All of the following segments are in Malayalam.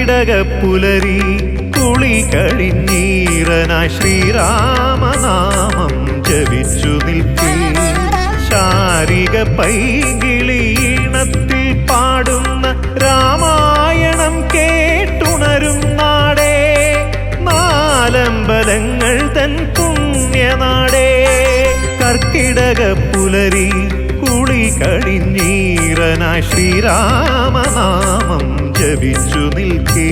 കർക്കിടകപ്പുലരി കുളി കഴിഞ്ഞീറനായി ശ്രീരാമനാമം ജപിച്ചു നിൽക്കേ ശാരിക പൈകിളീണത്തിൽ പാടുന്ന രാമായണം കേട്ടുണരും നാടേ നാലമ്പലങ്ങൾ തൻ പുണ്യനാടേ കർക്കിടകപ്പുലരി കുളി കഴിഞ്ഞീറനായി ശ്രീരാമനാമം ജപിച്ചു നിൽക്കേ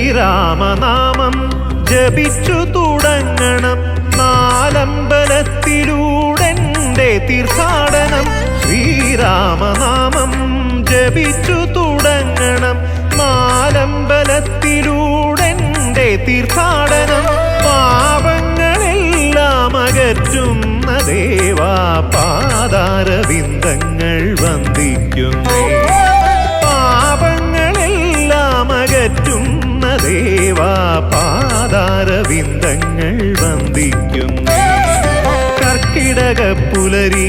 ശ്രീരാമനാമം ജപിച്ചു തുടങ്ങണം നാലമ്പലത്തിലൂടെൻ്റെ തീർത്ഥാടനം ശ്രീരാമനാമം ജപിച്ചു തുടങ്ങണം നാലമ്പലത്തിലൂടെൻ്റെ തീർത്ഥാടനം പാപങ്ങളെല്ലാം അകറ്റുന്ന ദേവാ പാദാരവിന്ദങ്ങൾ വന്ദിക്കുന്നേ പാപങ്ങളെല്ലാം അകറ്റുന്ന ദേവാ പാദാരവിന്ദങ്ങൾ വന്ദിക്കുന്നേ കർക്കിടകപ്പുലരി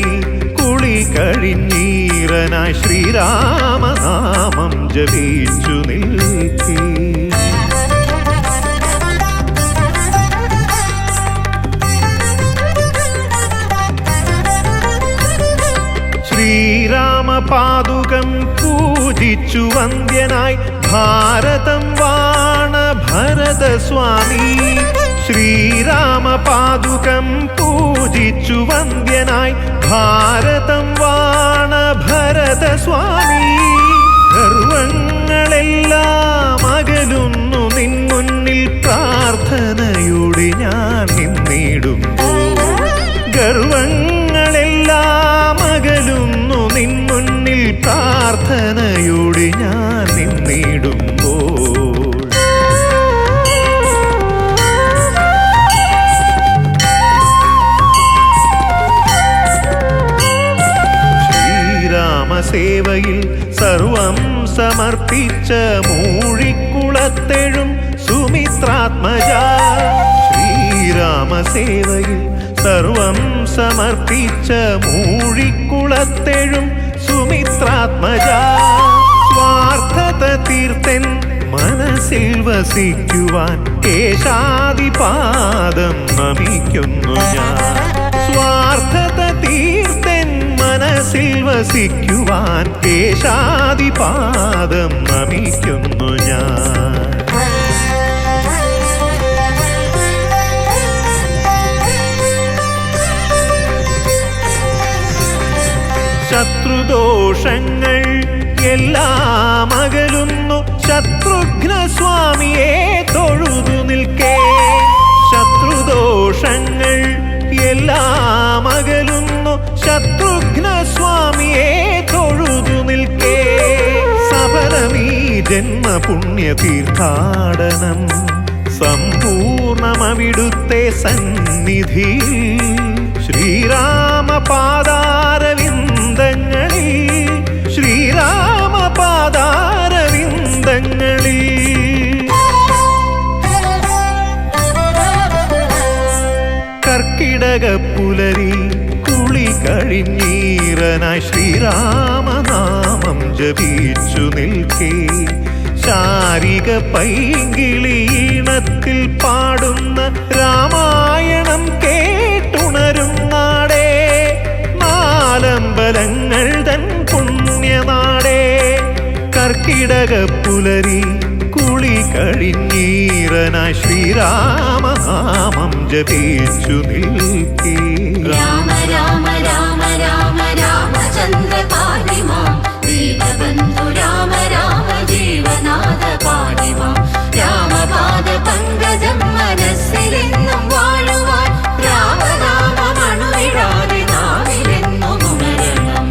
കുളി കഴിഞ്ഞീറനായി ശ്രീരാമനാമം ജപിച്ചു നിൽക്കേ ശ്രീരാമപാദുകം പൂജിച്ചു വന്ദ്യനായി ഭാരതം വാണ ഭരതസ്വാമി ശ്രീരാമപാദുകം പൂജിച്ചു വന്ദ്യനായി ഭാരതം വാണ ഭരതസ്വാമി ഗർവങ്ങളെല്ലാം അകലുന്നു നിൻ മുന്നിൽ പ്രാർത്ഥനയോടെ ഞാൻ നിന്നിടുമ്പോൾ ഗർവങ്ങളെല്ലാം അകലുന്നു നിൻ മുന്നിൽ പ്രാർത്ഥനയോടെ ഞാൻ നിന്നിടുമ്പോൾ ശ്രീരാമസേവയിൽ സർവം സമർപ്പിച്ച മൂഴിക്കുളത്തെഴും സുമിത്രാത്മജ ശ്രീരാമസേവയിൽ സർവം സമർപ്പിച്ച മൂഴിക്കുളത്തെഴും സുമിത്രാത്മജ സ്വാർത്ഥത തീർത്തൻ മനസ്സിൽ വസിക്കുവാൻ കേശാദിപാദം നമിക്കുന്നു ഞാൻ സ്വാർത്ഥത തീർത്തൻ മനസ്സിൽ വസിക്കുവാൻ കേശാദിപാദം നമിക്കുന്നു ഞാൻ ശത്രുദോഷങ്ങൾ എല്ലാം അകലുന്നു ശത്രുഘ്നസ്വാമിയെ തൊഴുതു നിൽക്കേ ശത്രുദോഷങ്ങൾ എല്ലാം അകലുന്നു ശത്രുഘ്നസ്വാമിയെ തൊഴുതു നിൽക്കേ സഫലമീ ജന്മപുണ്യ തീർത്ഥാടനം സമ്പൂർണമവിടുത്തെ സന്നിധി ശ്രീരാമപാദാരവിന്ദങ്ങളിൽ ശ്രീരാമപാദാരവിന്ദങ്ങളിൽ കർക്കിടകപ്പുലരി കുളി കഴിഞ്ഞീറനായി ശ്രീരാമനാമം ജപിച്ചു നിൽക്കേ ശാരിക പൈകിളീണത്തിൽ പാടുന്ന രാമായണം കേട്ടുണരും നാടേ നാലമ്പലങ്ങൾ തൻ പുണ്യനാടേ കർക്കിടകപ്പുലരി കുളി കഴിഞ്ഞീറനായി ശ്രീരാമനാമം ജപിച്ചു നിൽക്കേ രാമ രാമ രാമ രാമ രാമചന്ദ്ര പാണിമാം ദീനബന്ധു രാമ രാമ ജീവനാഥ പാണിമാം രാമപാദ പങ്കജം മനസ്സിലെന്നും വാഴുവാൻ രാമനാമമണുവിടാതെ നാവിലെന്നും ഉണരണം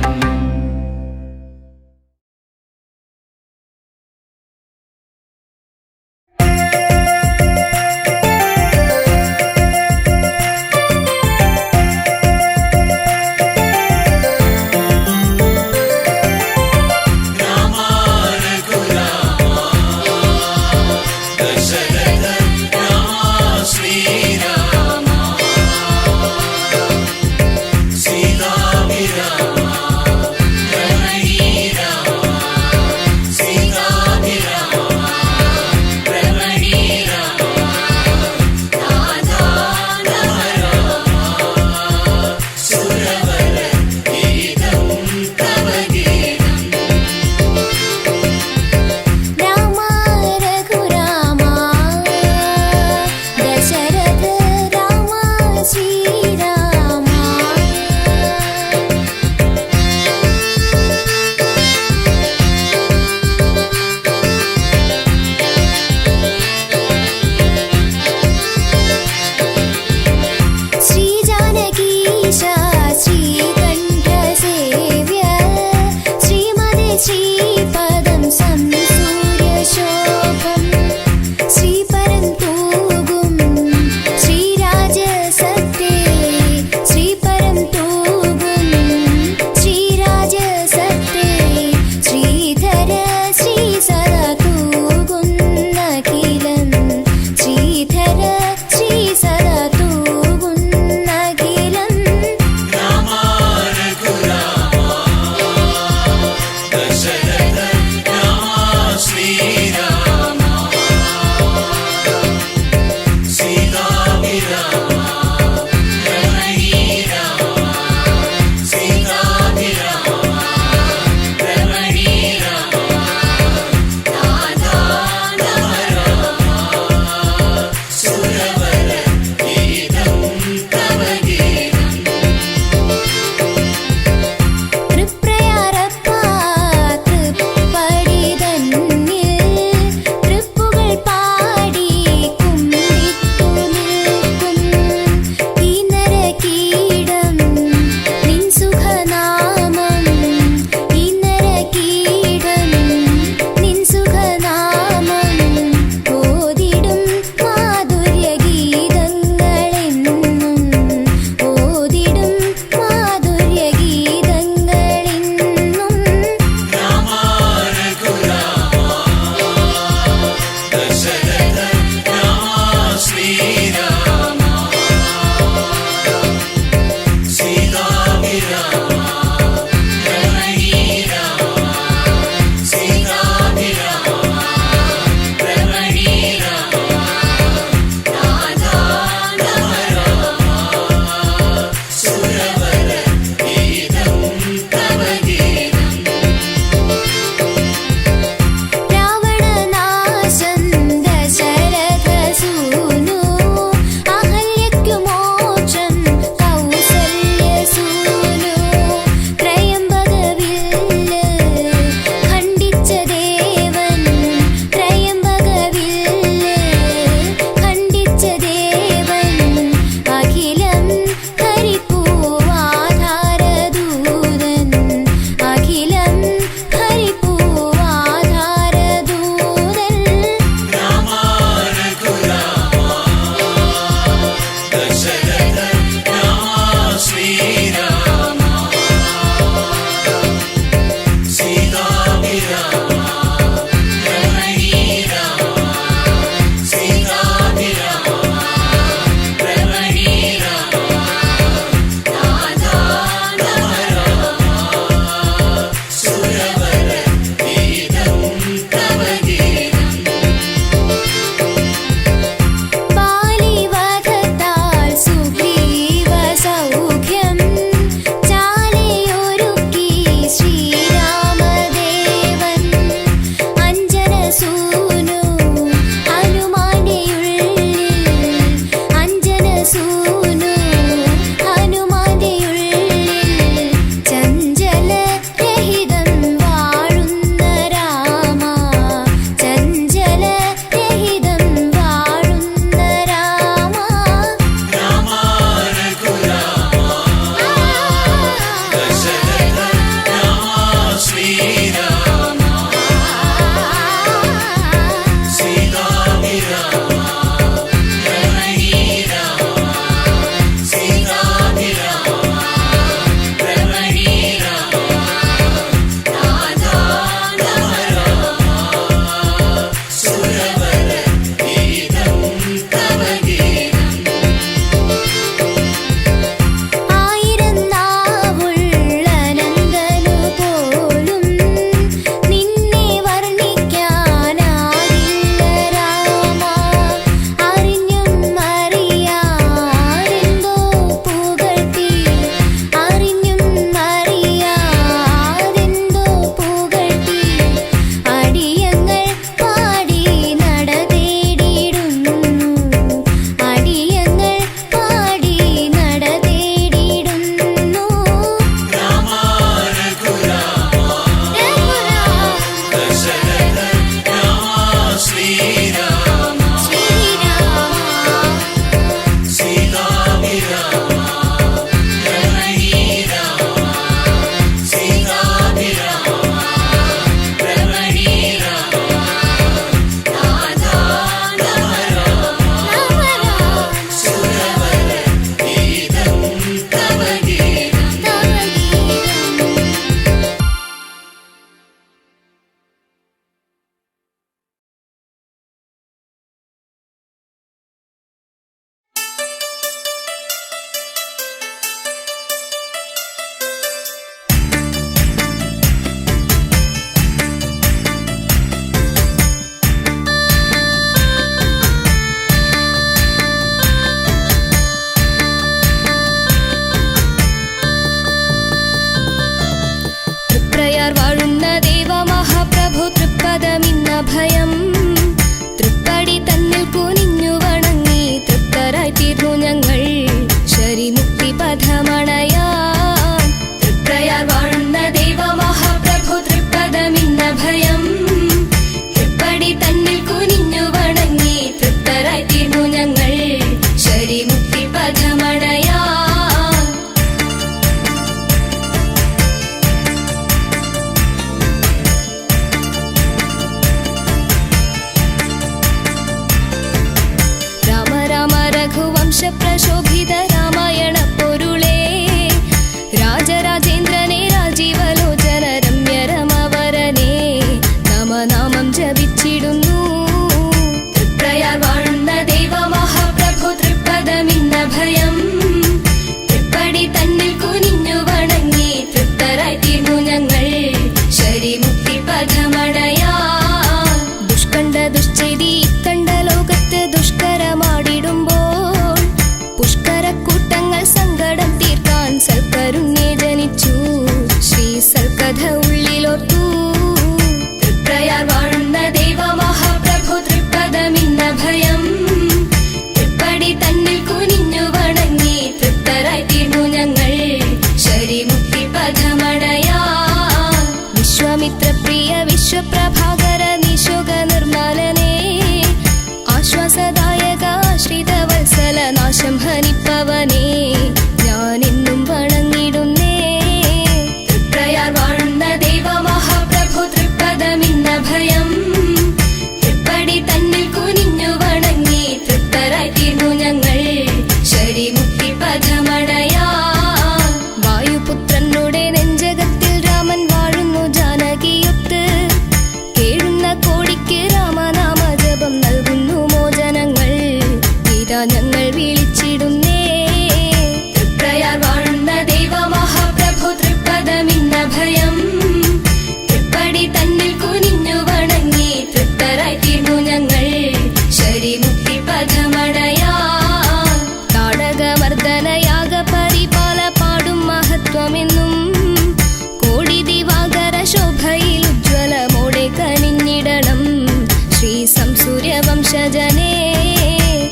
വനജനേ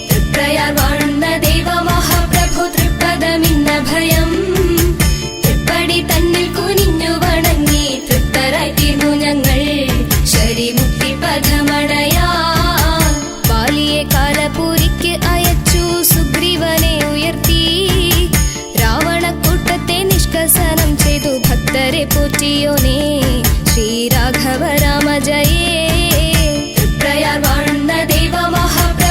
തൃപ്രയാർ വാഴുന്ന ദൈവ മഹാപ്രഭു തൃപ്പദമിന്ന ഭയം തൃപ്പടി തന്നിൽ കുനിഞ്ഞു വണങ്ങി തൃപ്തരായി തീർന്നു ഞങ്ങൾ ശരിമുക്തി പദമടയാ ബാലിയെ കാലപൂരിക്ക് അയച്ചു സുഗ്രീവനെ ഉയർത്തി രാവണക്കൂട്ടത്തെ നിഷ്കസനം ചെയ്തു ഭക്തരെ പോറ്റിയോനേ ശ്രീരാഘവ രാമ ജയേ തൃപ്രയാർ വാഴുന്ന ദൈവ മഹാപ്രഭു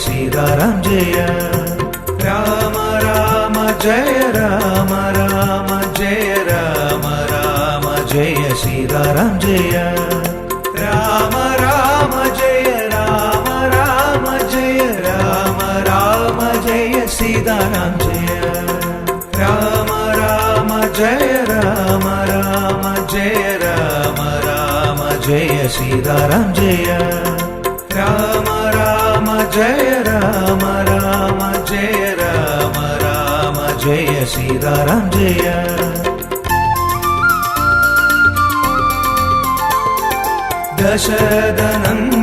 सीताराम जय राम राम जय राम राम जय राम राम जय सीताराम जय राम राम जय राम राम जय राम राम जय सीताराम जय राम राम जय राम राम जय राम राम जय सीताराम जय राम राम जय राम राम जय राम राम जय सीताराम जय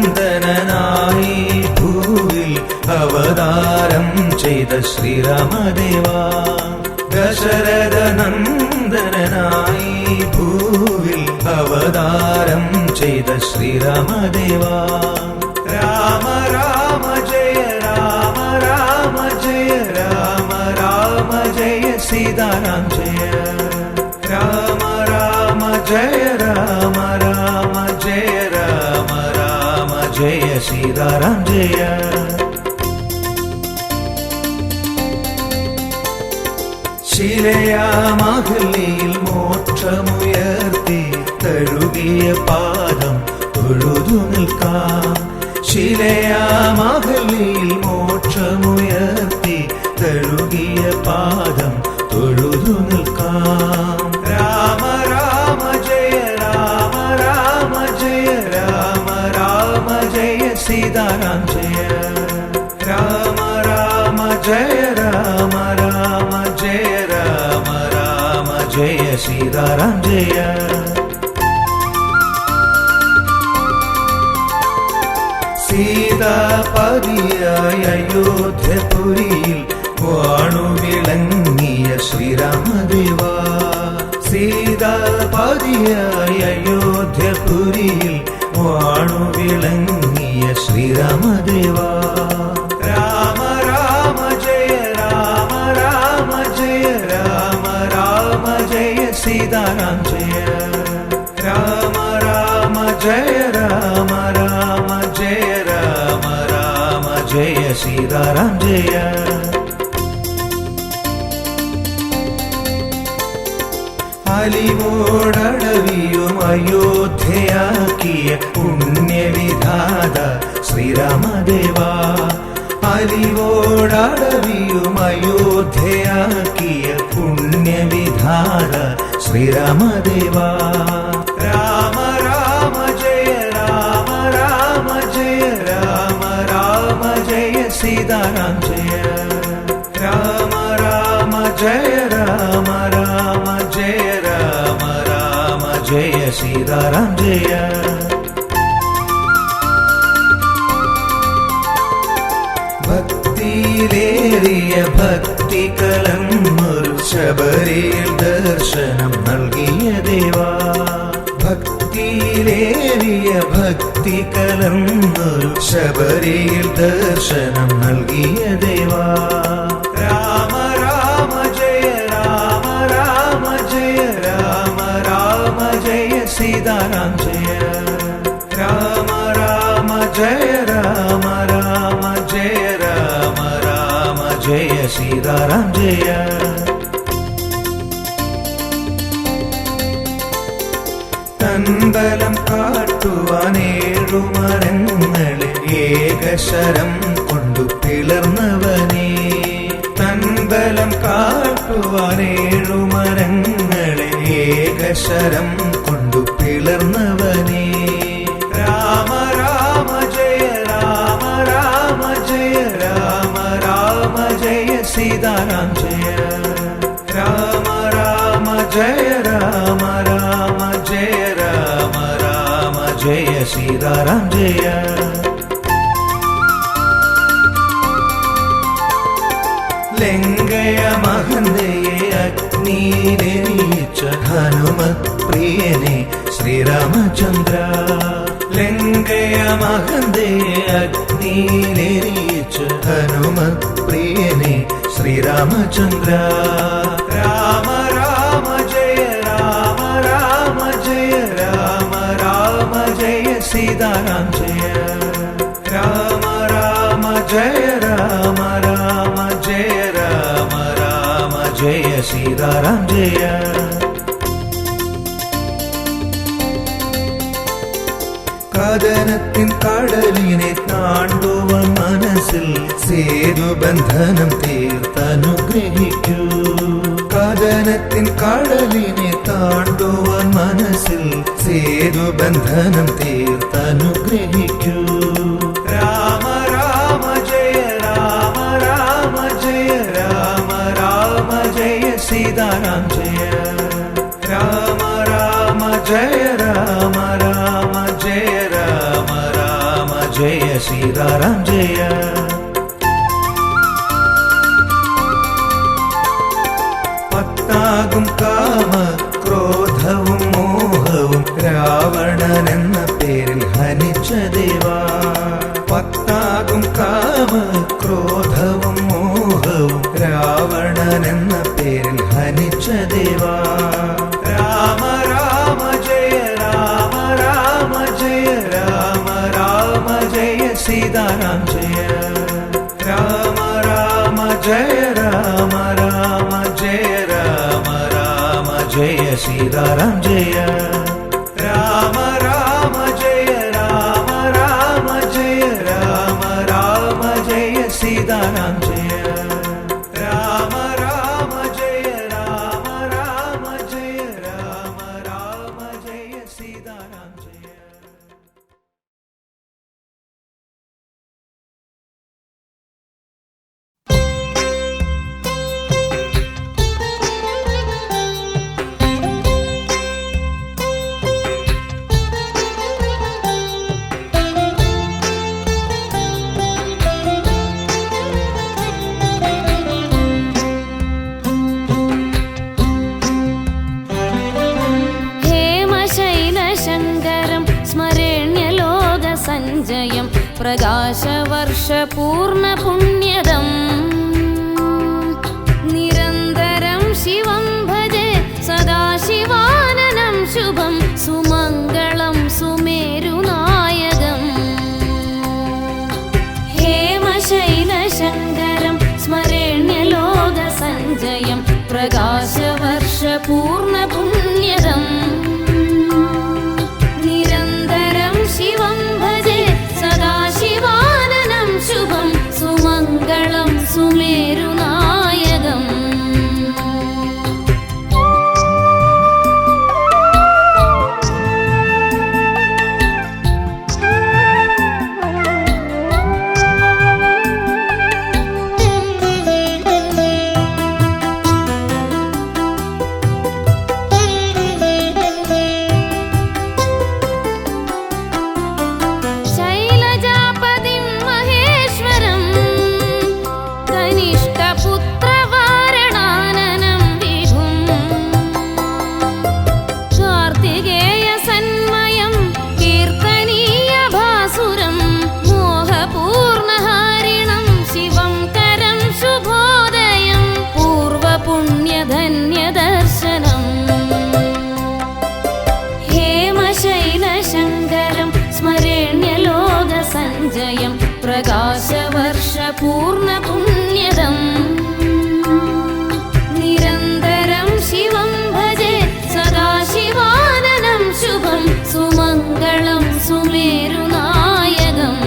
ദശരഥനന്ദനായി ഭൂവിൽ അവതാരം ചെയ്ത ശ്രീരാമദേവാ ദശരഥനന്ദനായി ഭൂവിൽ അവതാരം ചെയ്ത ശ്രീരാമദേവാ രാമ രാമ ജയ രാമ രാമ ജയ രാമ രാമ ജയ സീതാരാം ജയ രാമ രാമ ജയ രാമ രാമ ജയ രാമ രാമ ജയ സീതാരാം ജയ ശിലയാമഹല്ലിയിൽ മോക്ഷമുയർത്തി തഴുകിയ പാദം തൊഴുതു നിൽക്കാം ശിലയാമഹല്ലിയിൽ മോക്ഷമുയർത്തി തഴുകിയ പാദം തൊഴുതു നിൽക്കാം രാമ രാമ ജയ രാമ രാമ ജയ രാമ രാമ ജയ സീതാരാം ജയ രാമ രാമ ജയ രാമ രാമ ജയ രാമ രാമ ജയ സീതാരാം ജയ സീതാപതിയായ അയോധ്യപുരിയിൽ വാണുവിളങ്ങിയ ശ്രീരാമദേവാ സീതാപതിയായ അയോധ്യപുരിയിൽ വാണുവിളങ്ങിയ ശ്രീരാമദേവാ രാമ രാമ ജയ രാമ രാമ ജയ രാമ രാമ ജയ സീതാരാം ജയ രാമ രാമ ജയ രാമ രാമ ജയ രാമ രാമ ജയ സീതാരാം ജയ അലിവോടടവിയും അയോധ്യയാക്കിയ പുണ്യവിധാത ശ്രീരാമദേവാ അലിവോടടവിയും അയോധ്യയാക്കിയ പുണ്യവിധാത ശ്രീരാമദേവാ രാമ രാമ ജയ രാമ രാമ ജയ രാമ രാമ ജയ സീതാരാം ജയ രാമ രാമ ജയ രാമ രാമ ജയ രാമ രാമ ജയ സീതാരാം ജയ ഭക്തിയിലേറിയ ഭക്തി കലർന്നൊരു ശബരിയിൽ ദർശനം നൽകിയ ദേവാ ഭക്തിയിലേറിയ ഭക്തി കലർന്നൊരു ശബരിയിൽ ദർശനം നൽകിയ ദേവാ രാമ രാമ ജയ രാമ രാമ ജയ രാമ രാമ ജയ സീതാരാം ജയ രാമ രാമ ജയ രാമ രാമ ജയ രാമ രാമ ജയ സീതാരാം ജയ തൻബലം കാട്ടുവാനേഴുമരങ്ങളിൽ ഏകശരം കൊണ്ടു പിളർന്നവനേ തൻബലം കാട്ടുവാനേഴുമരങ്ങളിൽ ഏകശരം കൊണ്ടു പിളർന്നവനേ രാമ രാമ ജയ രാമ രാമ ജയ രാമ രാമ ജയ സീതാരാം ജയ രാമ രാമ ജയ രാമ രാമ ജയ രാമ രാമ ജയ സീതാരാം ജയ ലങ്കയ മഹന്തയെ അഗ്നിയിലെരിയിച്ച ഹനുമത് പ്രിയനെ ശ്രീരാമചന്ദ്ര ലങ്കയ മഹന്തയെ അഗ്നിയിലെരിയിച്ച ഹനുമത് പ്രിയനെ ശ്രീരാമചന്ദ്ര രാമ രാമ ജയ രാമ രാമ ജയ രാമ രാമ ജയ സീതാരാം ജയ രാമ രാമ ജയ സീതാറാം ജയ. കഥനത്തിൻ കടലിനെ താണ്ടുവാൻ മനസ്സിൽ സേതുബന്ധനം തീർത്തനുഗ്രഹിക്കൂ. കഥനത്തിൻ കടലിനെ താണ്ടുവാൻ മനസ്സിൽ സേതുബന്ധനം തീർത്തനുഗ്രഹിക്കൂ. രാമ രാമ ജയ രാമ രാമ ജയ രാമ രാമ ജയ സീതാറാം ജയ. രാമ രാമ ജയ രാമ രാമ ജയ രാമ രാമ ജയ സീതാറാം ജയ. പത്താകും കാമ ക്രോധവും മോഹവും രാവണൻ എന്ന പേരിൽ ഹനിച്ച ദേവാ. പത്താകും കാമ ക്രോധവും മോഹവും രാവണൻ എന്ന പേരിൽ ഹനിച്ച ദേവാ. രാമ രാമ ജയ രാമ രാമ ജയ രാമ രാമ ജയ സീതാറാം ജയ. രാമ രാമ ജയ രാമ രാമ ജയ രാമ രാമ ജയ സീതാറാം ജയ. രാമ രാമ ജയ രാമ രാമ ജയ രാമ രാമ ജയ സീതാറാം ജയ. രാമ രാമ ജയ രാമ രാമ ജയ രാമ രാമ ജയ സീതാറാം ജയ. പ്രകാശവർഷപൂർണപുണ്യദം നിരന്തരം ശിവം ഭജെ സദാശിവാനനം ശുഭം സുമംഗളം സുമേരുനായകം. ഹേമശൈലശങ്കരം സ്മരണ്യലോകസഞ്ജയം പ്രകാശവർഷപൂർണപുണ്യദം നിരന്തരം ശിവം ഭജെ സദാശിവാനനം ശുഭം സുമംഗളം സുമേരുനായകം. ജയം പ്രകാശവർഷപൂർണപുണ്യദം നിരന്തരം ശിവം ഭജെ സദാശിവാനനം ശുഭം സുമംഗളം സുമേരുനായകം.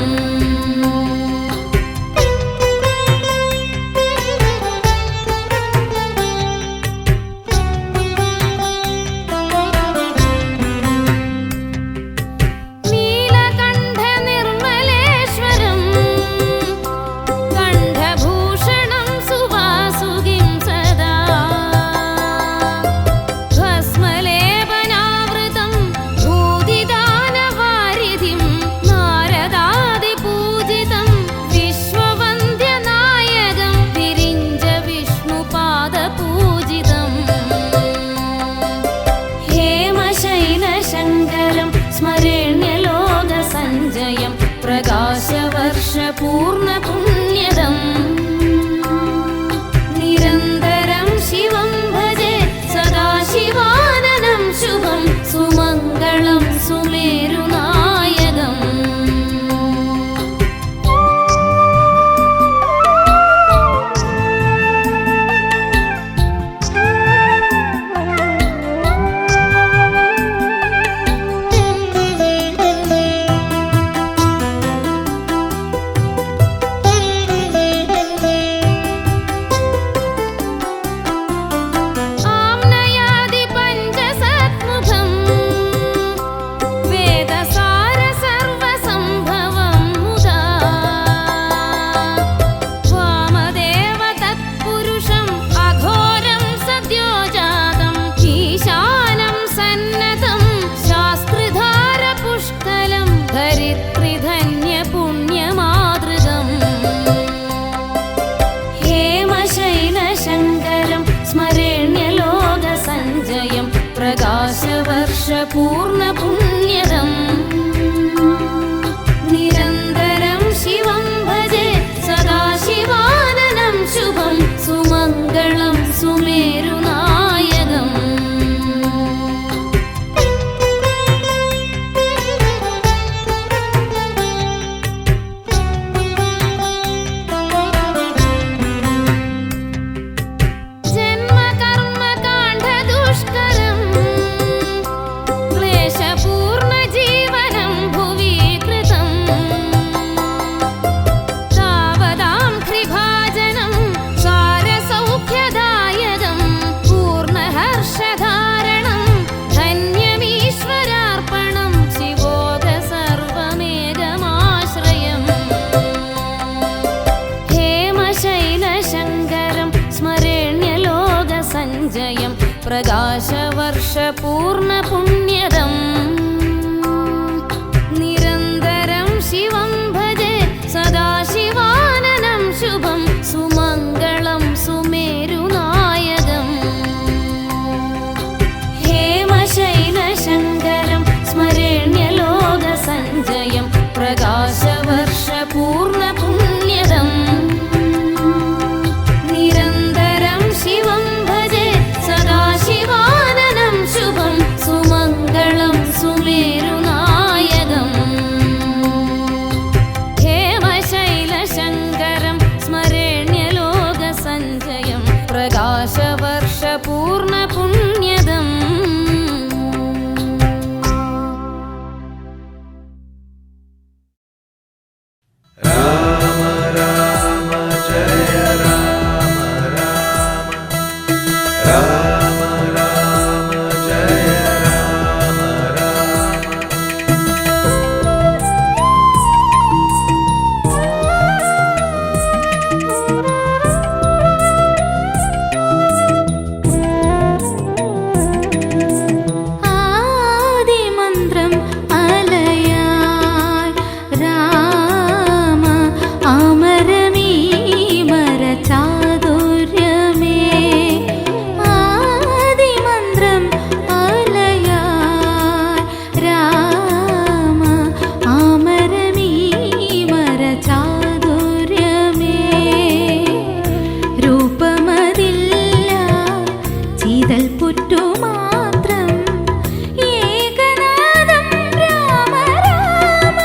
ഭസ്മലേപനാവൃതം ഭൂതിദാനവാരിധിം പ്രകാശവർഷപൂർണപുണ്യദം നിരന്തരം ശിവം ഭജേ സദാശിവാനനം ശുഭം സുമംഗളം സുമേരുനായകം ഹേമശൈലശങ്കരം സ്മരേണ്യലോകസഞ്ജയം പ്രകാശവർഷപൂർണപുണ്യദം നിരന്തരം ശിവം ഭജേ സദാശിവാനനം ശുഭം സുമംഗളം സുമേരുനായകം ഹേമശൈലശങ്കരം സ്മരേണ്യലോകസഞ്ജയം പ്രകാശവർഷപൂർണപുണ്യദം രാമ രാമ ജയ രാമ രാമ രാമ രാമ ജയ രാമ രാമ ആദിമന്ത്രം അലയായി രാമ അമരമീമരചാതുര്യമേ ആദിമന്ത്രം അലയായി രാമ അമരമീമരചാതുര്യമേ രൂപമതില്ല ചീതൽ പുറ്റുമാത്രം ഏകനാദം രാമ രാമ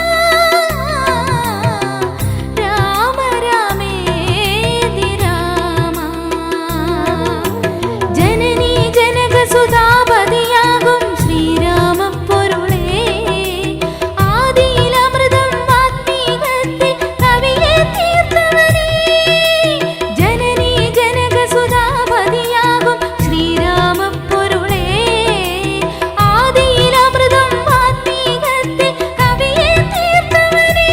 രാമ രാമേതി രാമ ജനനീ ജനകസുതാപതിയാകും ശ്രീരാമപ്പൊരുളേ ആദിയിലമൃതം വാത്മീകത്തിൽ കവിയെ തീർത്തവനേ ജനനീ ജനകസുതാപതിയാകും ശ്രീരാമപ്പൊരുളേ ആദിയിലമൃതം വാത്മീകത്തിൽ കവിയെ തീർത്തവനേ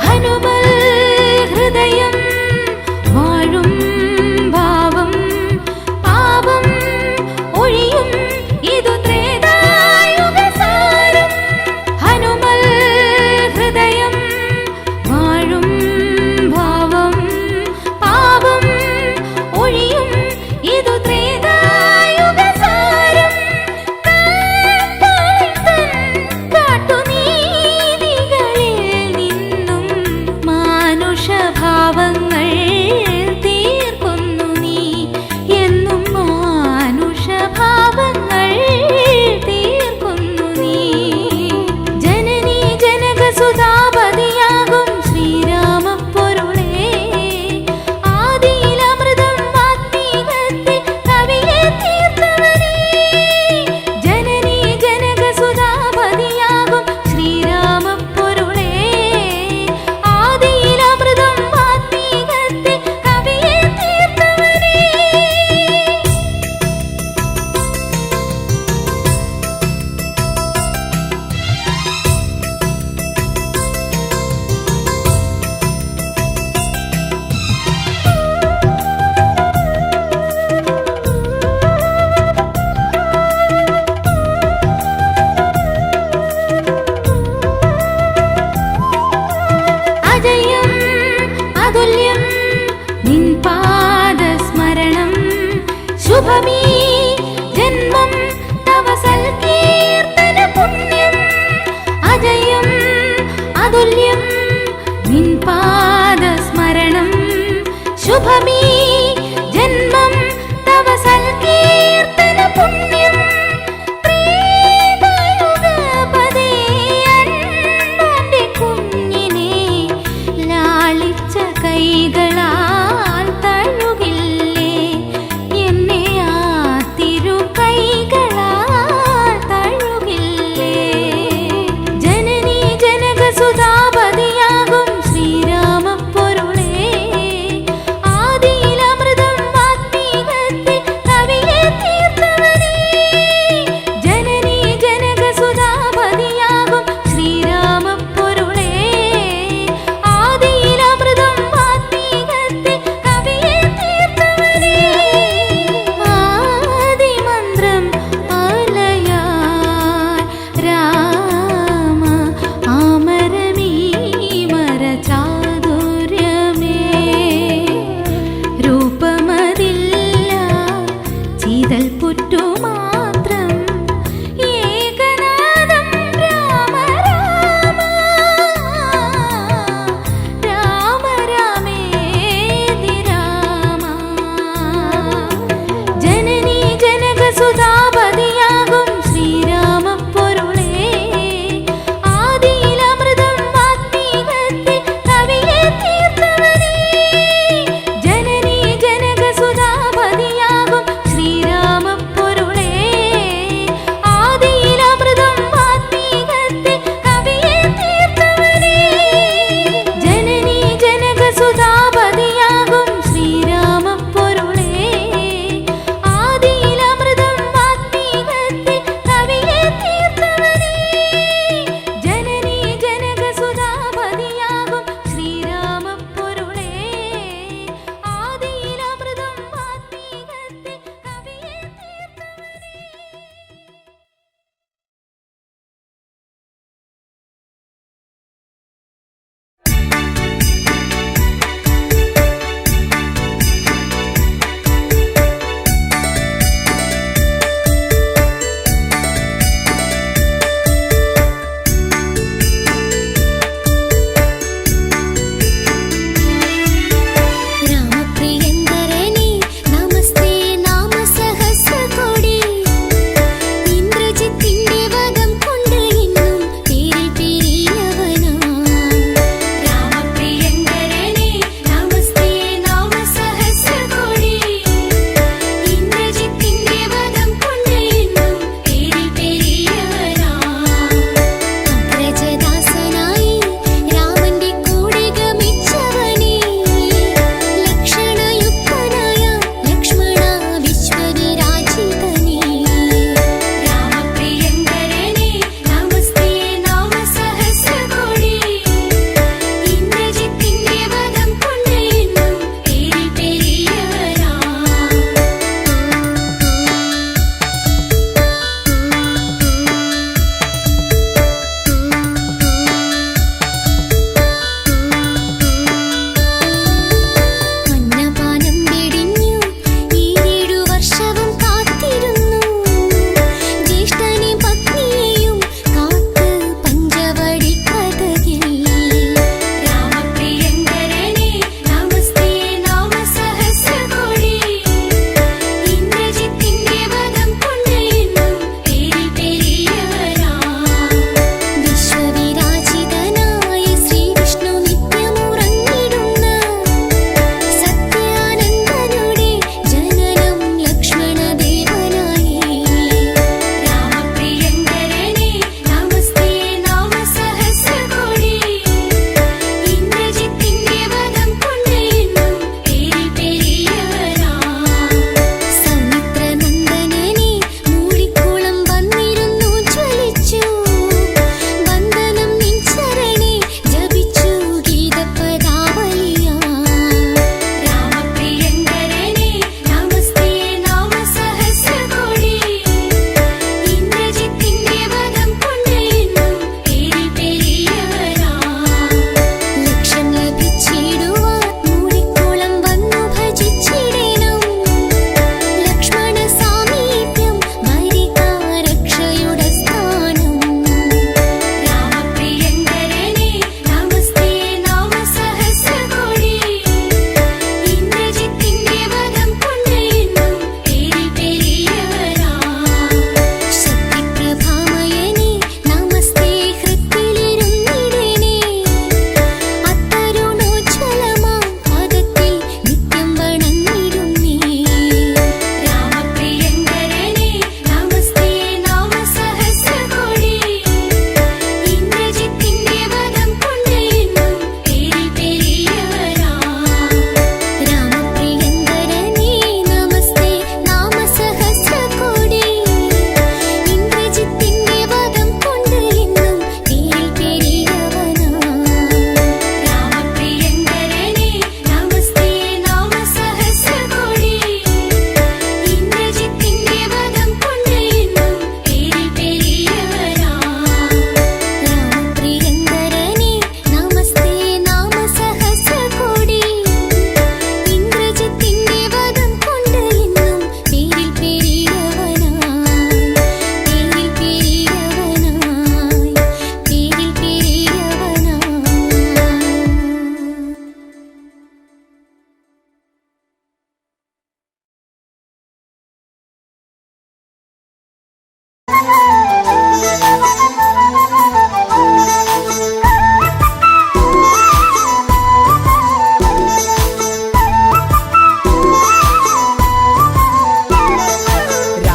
ഹനുമൽ ഹൃദയം വാഴും ഭാവം പാപം ഒഴിയും ഇതു ത്രേതായുഗസാരം ഹനുമൽ ഹൃദയം വാഴും ഭാവം പാപം ഒഴിയും ഇതു ത്രേതായുഗസാരം കാട്ടുനീതികളിൽ നിന്നും മാനുഷഭാവങ്ങൾ തീർക്കുന്നു നീ എന്നും മാനുഷഭാവങ്ങൾ തീർക്കുന്നു നീ ജനനീ ജനകസുതാപതിയാകും ശ്രീരാമപ്പൊരുളേ ആദിയിലമൃതം വാത്മീകത്തിൽ കവിയെ തീർത്തവനേ ജനനീ ജനകസുതാപതിയാകും ശ്രീരാമപ്പൊരുളേ ആദിയിലമൃതം വാത്മീകത്തിൽ കവിയെ തീർത്തവനേ അജയം അതുല്യം നിൻ പാദസ്മരണം ശുഭമീ ജന്മം തവ സൽകീർത്തന പുണ്യം അജയം അതുല്യം നിൻ പാദസ്മരണം ശുഭമീ ജന്മം തവ സൽകീർത്തന പുണ്യം ത്രേതായുഗപദേ അൻപന്റെ കുഞ്ഞിനെ ലാളിച്ച കൈകളാൽ തഴുകില്ലേ എന്നെ ആ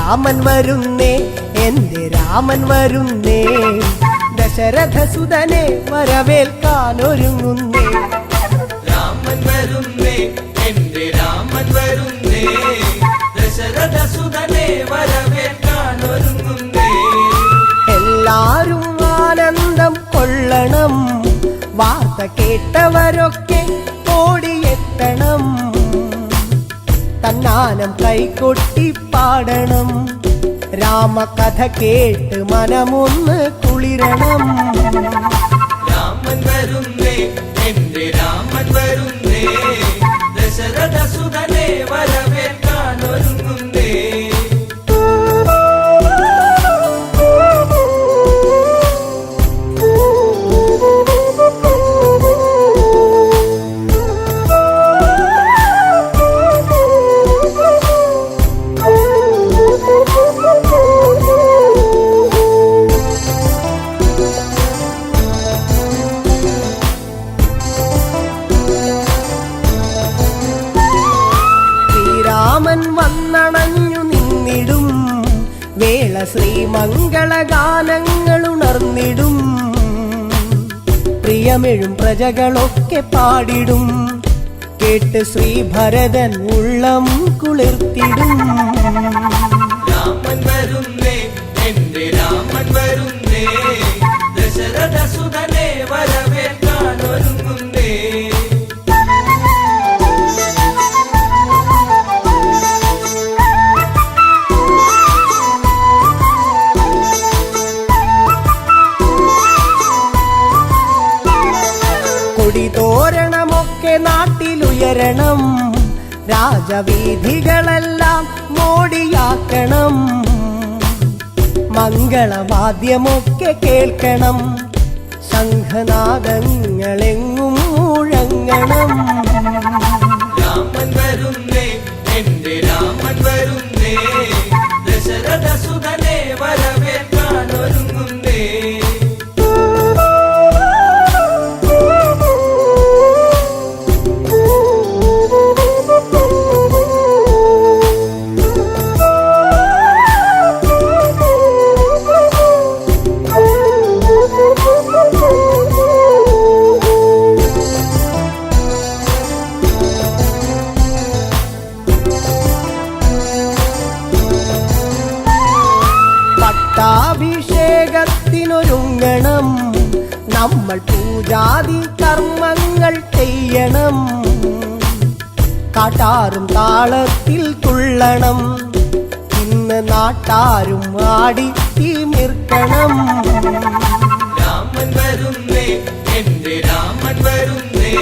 രാമൻ വരുന്നേ, എന്റെ രാമൻ വരുന്നേ, ദശരഥസുതനെ വരവേൽക്കാനൊരുങ്ങുന്നേ. രാമൻ വരുന്നേ, എന്റെ രാമൻ വരുന്നേ, ദശരഥസുതനെ വരവേൽക്കാനൊരുങ്ങുന്നേ. എല്ലാരും ആനന്ദം കൊള്ളണം, വാർത്ത കേട്ടവരൊക്കെ ഓടിയെത്തണം, തന്നാനം കൈകൊട്ടി പാടണം, രാമകഥ കേട്ട് മനമൊന്ന് കുളിരണം. രാമൻ വരുന്നേ, എന്റെ രാമൻ വരുന്നേ, ദശരഥസുതനെ വരവേൽക്കാനൊരുങ്ങുന്നേ. ശ്രീരാമൻ വന്നണഞ്ഞു നിന്നിടും വേള ശ്രീമംഗളഗാനങ്ങൾ ഉണർന്നിടും, പ്രിയമെഴും പ്രജകളൊക്കെ പാടിടും, കേട്ട് ശ്രീഭരതൻ ഉള്ളം കുളിർത്തിടും. രാമൻ വരുന്നേ, എന്റെ രാമൻ വരുന്നേ, ദശരഥസുതനെ വരവേൽക്കാനൊരുങ്ങുന്നേ. കൊടിതോരണമൊക്കെ നാട്ടിലുയരണം, രാജവീഥികളെല്ലാം മോടിയാക്കണം, മംഗളവാദ്യമൊക്കെ കേൾക്കണം, ശംഖനാദങ്ങളെങ്ങും മുഴങ്ങണം. രാമൻ വരുന്നേ, എന്റെ രാമൻ വരുന്നേ, ദശരഥസുതനെ വരവേൽക്കാനൊരുങ്ങുന്നേ. പട്ടാഭിഷേകത്തിനൊരുങ്ങണം, നമ്മൾ പൂജാതി കർമ്മങ്ങൾ ചെയ്യണം, കാട്ടാറും താളത്തിൽ തുള്ളണം, ഇന്ന് നാട്ടാരും ആടി തിമിർക്കണം. രാമൻ വരുന്നേ, എന്റെ രാമൻ വരുന്നേ,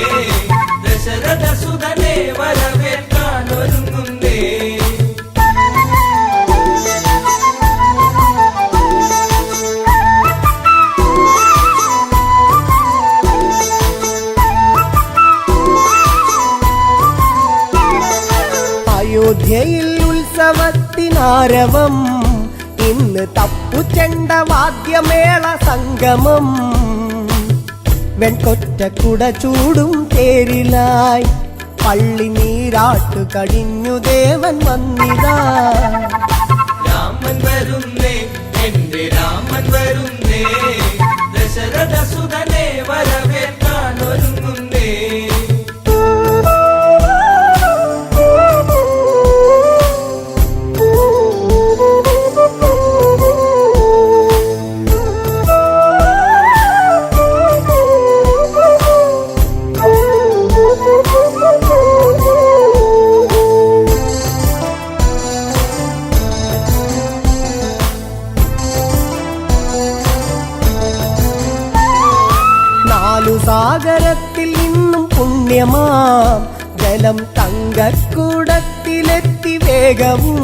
ദശരഥസുതനെ വരവേൽക്കാനൊരുങ്ങുന്നേ. അയോധ്യയിൽ ഉത്സവത്തിനാരവം, ഇന്ന് തപ്പുചെണ്ട വാദ്യമേള സംഗമം, വെൺകൊറ്റക്കുട ചൂടും തേരിലായി പള്ളി നീരാട്ടു കഴിഞ്ഞു ദേവൻ വന്നിതാ. രാമൻ വരുന്നേ, എന്റെ രാമൻ വരുന്നേ, ദശരഥസുതനെ വരവേൽക്കാനൊരുങ്ങുന്നേ. സാഗരത്തിൽ നിന്നും പുണ്യമാം ജലം തങ്കക്കൂടത്തിലെത്തി വേഗവും,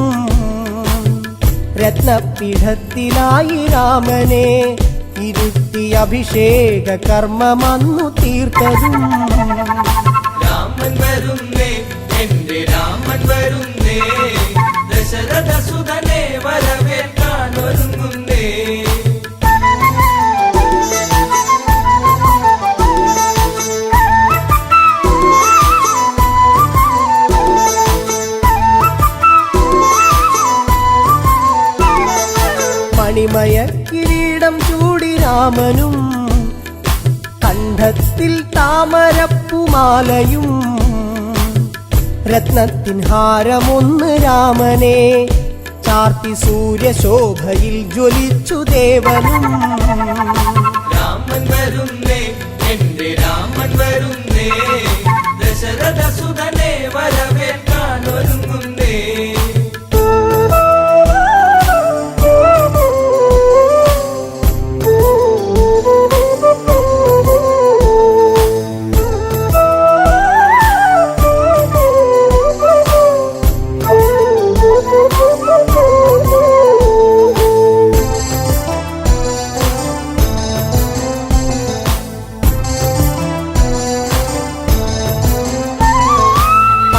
രത്നപീഠത്തിലായി രാമനെ ഇരുത്തി അഭിഷേക കർമ്മമന്നു തീർത്തതും. രാമൻ വരുന്നേ, എന്റെ രാമൻ വരുന്നേ, ദശരഥസുതനെ വരവേൽക്കാനൊരുങ്ങുന്നേ. മണിമയ കിരീടം ചൂടി രാമനും കണ്ഠത്തിൽ താമരപ്പുമാലയും രത്നത്തിൻ ഹാരമൊന്ന് രാമനെ ചാർത്തി സൂര്യശോഭയിൽ ജ്വലിച്ചു ദേവനും. രാമൻ വരുന്നേ എന്റെ രാമൻ വരുന്നേ ദശരഥ സുതനെ വരവേൽക്കാൻ ഒരുങ്ങുന്നേ.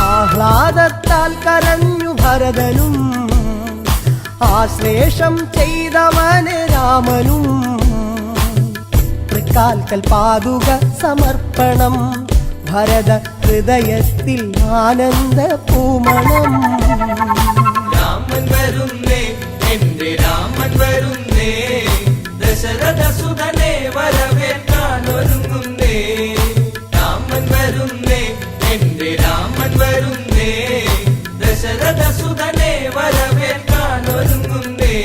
ആഹ്ലാദത്താൽ കരഞ്ഞു ഭരതനും ആശ്ലേഷം ചെയ്തവന് രാമനും. തൃക്കാൽക്കൽ പാതുക സമർപ്പണം ഭരത ഹൃദയത്തിൽ ആനന്ദ പൂമണം. രാമൻ വരുന്നേ എന്റെ രാമൻ വരുന്നേ ദശരഥ സുതനെ വരവേൽക്കാൻ ഒരുങ്ങുന്നേ. രാമൻ വരുന്നേ എന്റെ രാമൻ വരുന്നേ ദശരഥ സുതനെ വരവേൽക്കാൻ ഒരുങ്ങുന്നേ.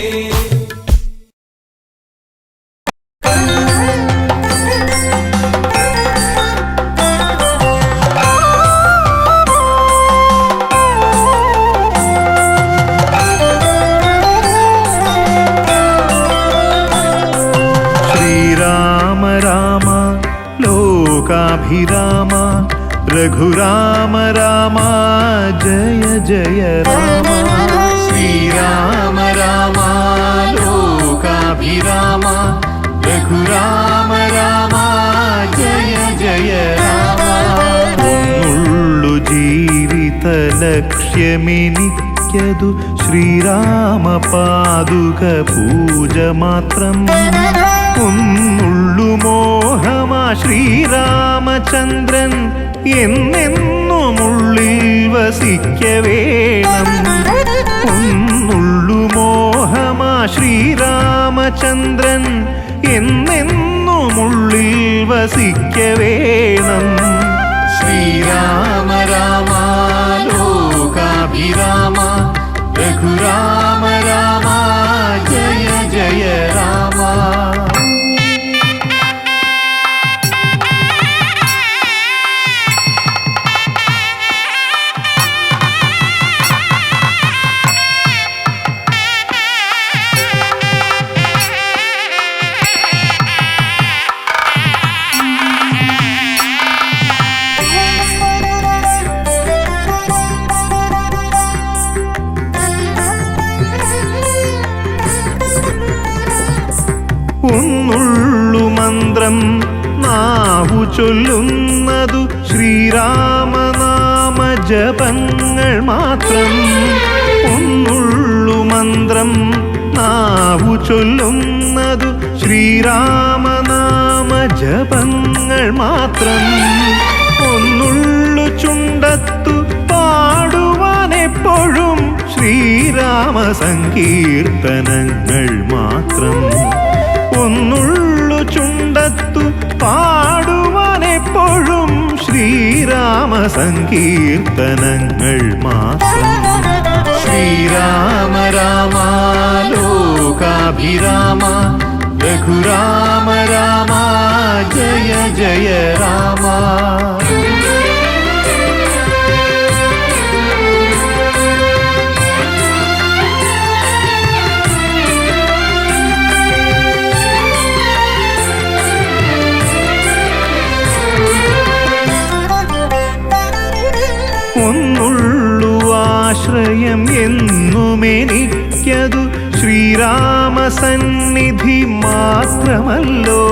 ശ്രീരാമ രാമ ലോകാഭിരാമ രഘുരാമ രാമ ജയ ജയ രാമ. ശ്രീരാമ രാമ ലോകാഭിരാമ രഘുരാമ രാമ ജയ ജയ രാമ. ഒന്നുള്ളു ജീവിത ലക്ഷ്യമെനിക്കതു ശ്രീരാമ പാതുക പൂജ മാത്രം. ഒന്നുള്ളു മോഹമാ ശ്രീരാമചന്ദ്രൻ എന്നെന്നുമുള്ളിൽ വസിക്ക വേണം. ഒന്നുള്ളു മോഹമാ ശ്രീരാമചന്ദ്രൻ എന്നെന്നുമുള്ളിൽ വസിക്ക വേണം. ശ്രീരാമ രാമ ലോകാഭിരാമ രഘുരാമ രാമ ജയ ജയ രാമ. ഒന്നുള്ളു മന്ത്രം നാവു ചൊല്ലുന്നതു ശ്രീരാമനാമ ജപങ്ങൾ മാത്രം. ഒന്നുള്ളു മന്ത്രം നാവു ചൊല്ലുന്നതു ശ്രീരാമനാമ ജപങ്ങൾ മാത്രം. ഒന്നുള്ളു ചുണ്ടത്തു പാടുവാനെപ്പോഴും ശ്രീരാമ സങ്കീർത്തനങ്ങൾ മാത്രം. ഒന്നുള്ളു ചുണ്ടത്തു പാടുവാനെപ്പോഴും ശ്രീരാമ സങ്കീർത്തനങ്ങൾ മാത്രം. ശ്രീരാമ രാമ ലോകാഭിരാമ രഘുരാമ രാമ ജയ ജയ രാമ. ഒന്നുള്ളു ആശ്രയം എന്നുമെനിക്കതു ശ്രീരാമ സന്നിധി മാത്രമല്ലോ.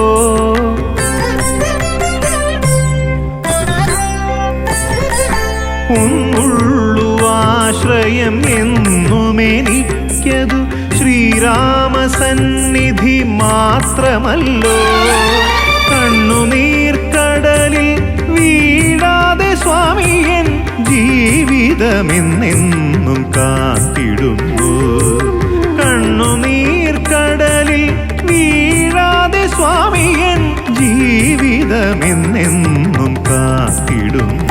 ഒന്നുള്ളു ആശ്രയം എന്നുമെനിക്കതു ശ്രീരാമ സന്നിധി മാത്രമല്ലോ. കണ്ണുനീർക്കടലിൽ വീഴാതെ സ്വാമിയൻ ജീവിതമെന്നെന്നും കാത്തിടുന്നു. കണ്ണുനീർക്കടലിൽ സ്വാമിയൻ ജീവിതമെന്നെന്നും കാത്തിടുന്നു.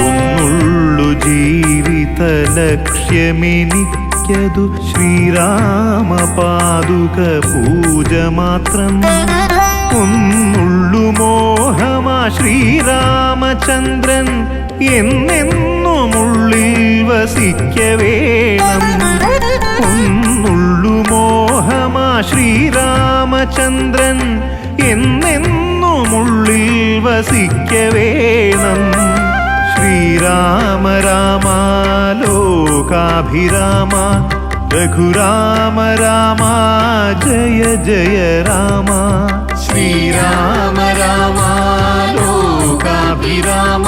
ഒന്നുള്ളു ജീവിത ലക്ഷ്യമെനിക്കതു ശ്രീരാമ പാദുക പൂജ മാത്രം. ഒന്നുള്ളു മോഹമാ ശ്രീരാമചന്ദ്രൻ എന്നെന്നുമുള്ളിൽ വസിക്കവേണം. ഒന്നുള്ളു മോഹമാ ശ്രീരാമചന്ദ്രൻ എന്നെന്നുമുള്ളിൽ വസിക്കവേണം. ശ്രീരാമ രാമ ലോകാഭിരാമ രഘുരാമ രാമ ജയ ജയ രാമ. ശ്രീരാമ രാമ ലോകാഭിരാമ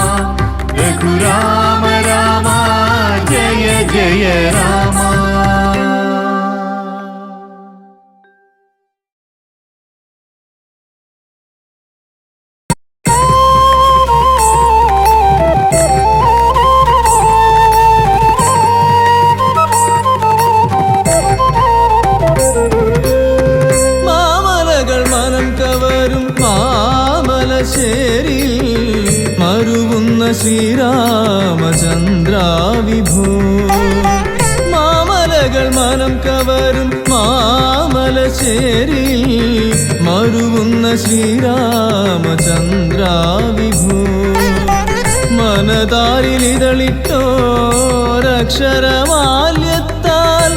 രഘുരാമ രാമ ജയ ജയ രാമ. ശ്രീരാമചന്ദ്ര വിഭോ മാമലകൾ മനം കവരും മാമലശ്ശേരി മരുവുന്ന ശ്രീരാമചന്ദ്ര വിഭോ മനതാരിലിതളിട്ടോരക്ഷരമാല്യത്താൽ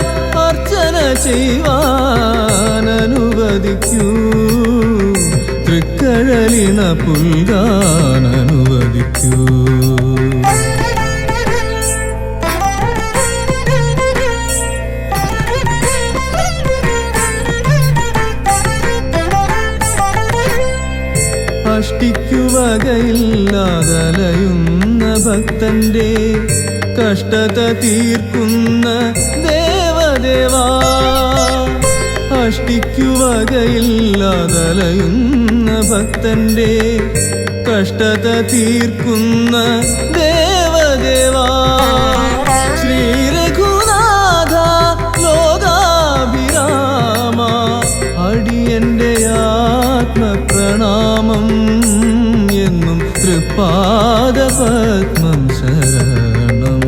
അർച്ചന ചെയ്യുവാനനുവദിക്കൂ തൃക്കഴലിണ പുൽകാനനുവദിക്കൂ. അഷ്ടിക്കുവകയില്ലാതലയുന്ന ഭക്തന്റെ കഷ്ടത തീർക്കുന്ന ദേവദേവാ. അഷ്ടിക്കുവകയില്ലാതലയുന്ന ഭക്തന്റെ കഷ്ടത തീർക്കുന്ന ദേവദേവാ. ശ്രീ രഘുനാഥ ലോകാഭിരാമ അടിയന്റെ ആത്മപ്രണാമം എന്നും തൃപ്പാദപത്മം ശരണം.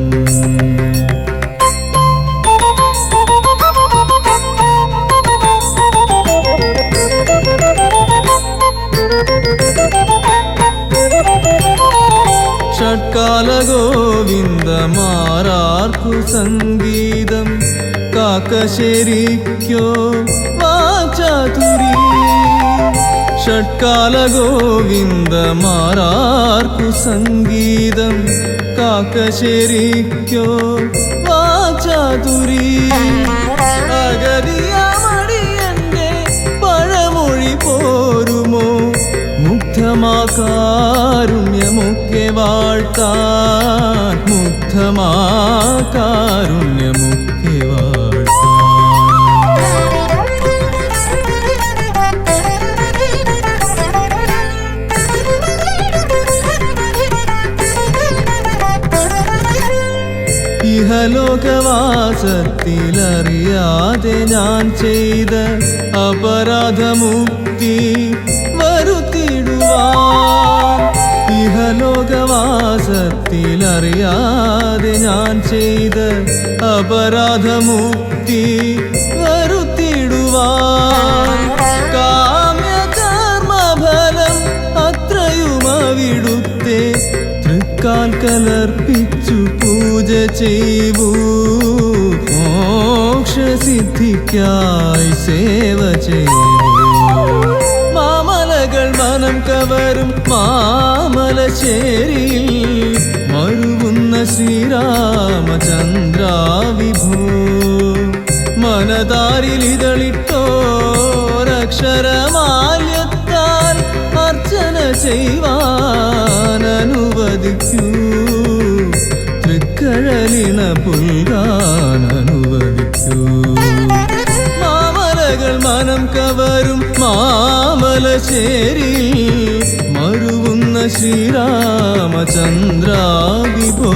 ഷട്കാല ഗോവിന്ദമാരാർക്കു സംഗീതം കാക്കശേരിക്കോ വാചാതുരി. ഷട്കാല ഗോവിന്ദമാരാർക്കു സംഗീതം കാക്കശേരിക്കോ വാചാതുരി. അഗതിയമടിയന്റെ പഴമൊഴി പോരുമോ മുഗ്ധമാകാരുണ്യമൊക്കെ വാഴ്ത്താൻ മുഗ്ധമാകാരുണ്യമൊക്കെ വാഴ്ത്താൻ. ഇഹലോകവാസത്തിലറിയാതെ ഞാൻ ചെയ്ത അപരാധമുക്തി വരുത്തിടുവാൻ. ഇഹലോകവാസത്തിലറിയാതെ ഞാൻ ചെയ്ത അപരാധമുക്തി വരുത്തിടുവാൻ. കാമ്യകർമ്മഫലം അത്രയുമവിടുത്തെ തൃക്കാൽ കലർപ്പിച്ചു പൂജ ചെയ്യൂ. മോക്ഷസിദ്ധിക്കായി സേവ ചെയ്യൂ. മാമലകൾ മനം കവരും മാമലശ്ശേരി മരുവുന്ന ശ്രീരാമചന്ദ്ര വിഭോ മനതാരിലിതളിട്ടോരക്ഷരമാല്യത്താൽ അർച്ചന ചെയ്യുവാനനുവദിക്കൂ തൃക്കഴലിണ പുൽകാനനുവദിക്കൂ. മാമലകൾ മനം കവരും മാമലശ്ശേരി മരുവുന്ന ശ്രീരാമചന്ദ്ര വിഭോ.